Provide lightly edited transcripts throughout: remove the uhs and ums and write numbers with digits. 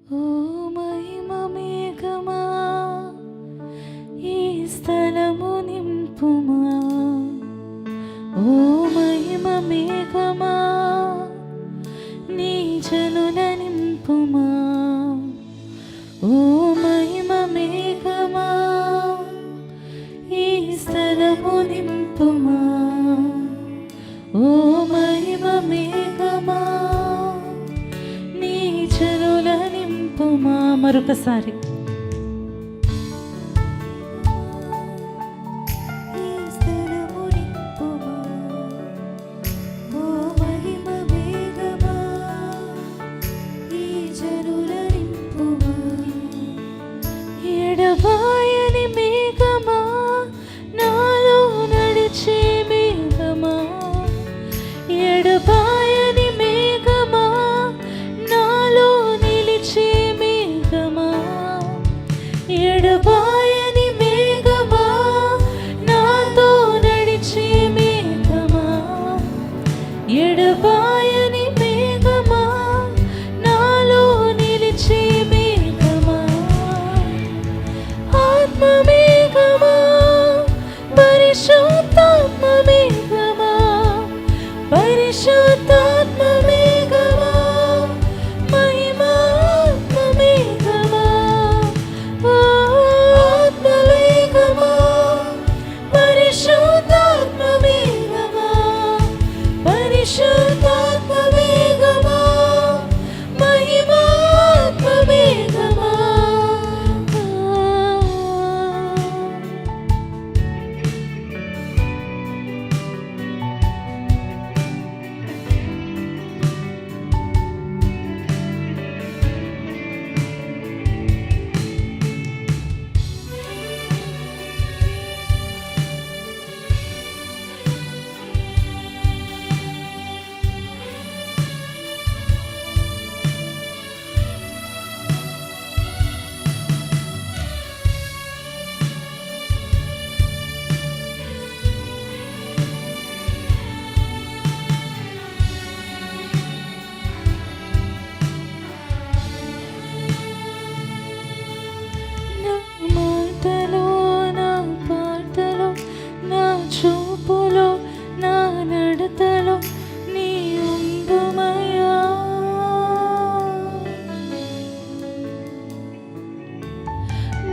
ఓ మహిమ మేఘమా ఈ స్థలము నింపుమా, ఓ మహిమ మేఘమా నీ జనుల నింపుమా, ఓ మహిమ మేఘమా ఈ స్థలము నింపుమా, ఓ మహిమ మేఘమా నీ జనుల నింపుమా. మరొకసారి ఎడబాయని మేఘమా నాలో నడిచే మేఘమా, ఎడబాయని మేఘమా నాలో నిలిచే మేఘమా, ఎడబాయని మేఘమా నాతో నడిచే మేఘమా, ఎడబాయని మేఘమా నాలో నిలిచే మేఘమా, ఆత్మ మేఘమా పరిశుద్ధాత్మ మేఘమా, పరిశుద్ధాత్మ మేఘమా మహిమాత్మ మేఘమా, ఆత్మ మేఘమా పరిశుద్ధాత్మ మేఘమా, పరిశుద్ధాత్మ మేఘమా మహిమాత్మ మేఘమా. నా మాటలో నా పాటలో నా చూపులో నా నడతలో నీ ఉండుమయ్యా,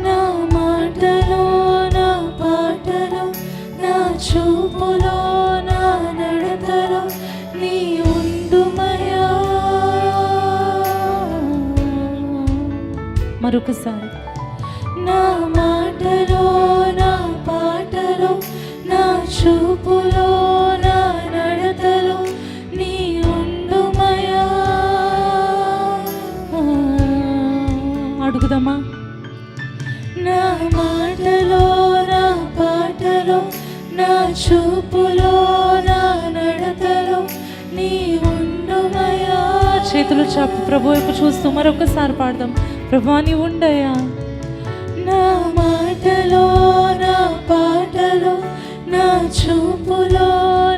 నా మాటలో నా పాటలో నా చూపులో నా నడతలో నీ ఉండుమయ్యా. మరొకసారి నా మాటలో నా పాటలో నా చూపులో నా నడతలో నీ ఉండుమయ్యా. అడుగుదామా? నా మాటలో నా పాటలో నా చూపులో నా నడతలో నీ ఉండుమయ్యా. చేతులు చాపు ప్రభు వైపు చూస్తూ మరొకసారి పాడదాం. ప్రభువా నీ ఉండయా. నా మాటలో నా పాటలో నా చూపులో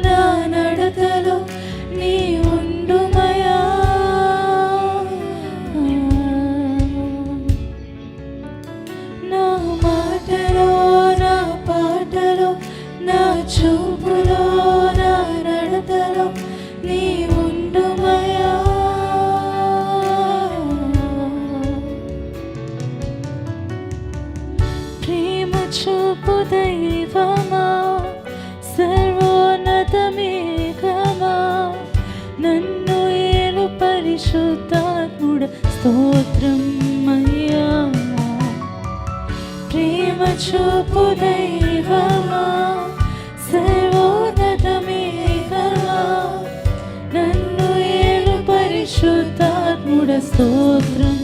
నా నడతలో నీ ఉండుమయ్యా. నా మాటలో నా పాటలో నా చూపులో నా నడతలో నీ ఉండుమయ్యా. ప్రేమ చూపు దైవమా సర్వోన్నత మేఘమా నన్ను ఏలు పరిశుద్ధాత్ముడ స్తోత్రం అయ్యా. ప్రేమ చూపు దైవమా సర్వోన్నత మేఘమా నన్ను ఏలు పరిశుద్ధాత్ముడ స్తోత్రం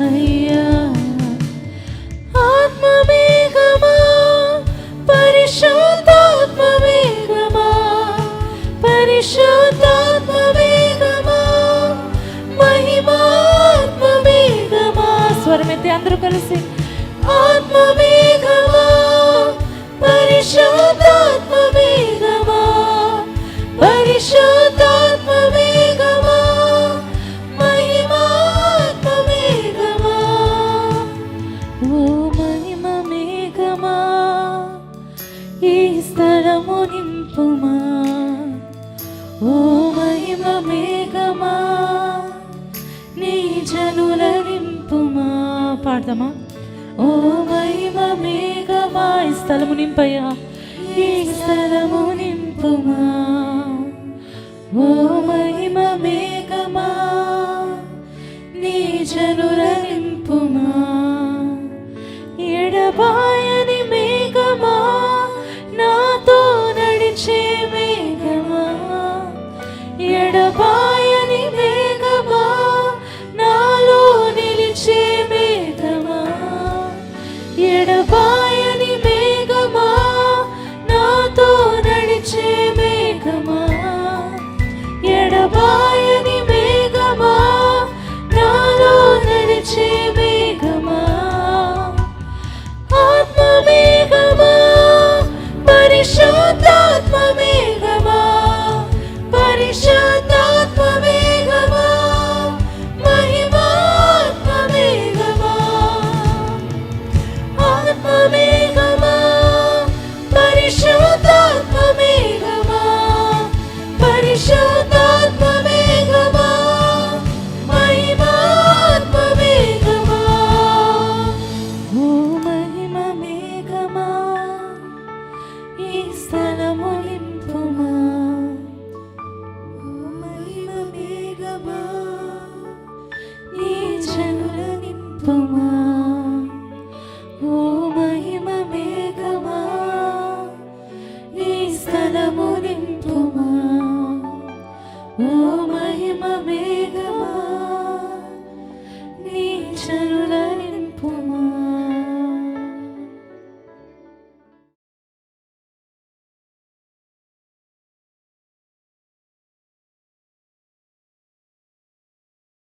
అయ్యా. ఆత్మ మేఘమా పరిశుద్ధాత్మ మేఘమా, పరిశుద్ధాత్మ మేఘమా మహిమాత్మ మేఘమా. స్వరమెత్తి అందరూ కలిసి ఆత్మ మేఘమా పరిశుద్ధాత్మ మేఘమా, పరిశుద్ధాత్మ మేఘమా మహిమాత్మ మేఘమా. జనుల నింపుమా. పాడదామా? ఓ మహిమ మేఘమా, ఈ స్థలము నింపయ్యా, ఈ స్థలము నింపుమా. ఓ మహిమ మేఘమా, నీ జనుల నింపుమా. ఎడబాయని మేఘమా, నాతో నడిచే మేఘమా. ఎడబాయని మేఘమా, నాలో నిలిచే మేఘమా. ఎడబాయని మేఘమా, నాతో నడిచే మేఘమా. ఎడబాయని మేఘమా, నాలో నడిచే మేఘమా. ఆత్మ మేఘమా, పరిశుద్ధాత్మ మేఘమా, పరిశుద్ధాత్మ మేఘమా, మహిమాత్మ మేఘమా. ఆత్మ మేఘమా, పరిశుద్ధాత్మ మేఘమా, పరిశుద్ధాత్మ మేఘమా, మహిమాత్మ మేఘమా. ఓ మహిమ మేఘమా, ఈ స్థలము నింపుమా. ఓ మహిమ మేఘమా, నీ జనుల నింపుమా. ఓ మహిమ మేఘమా, ఈ స్థలము నింపుమా. ఓ మహిమ మేఘమా, నీ జనుల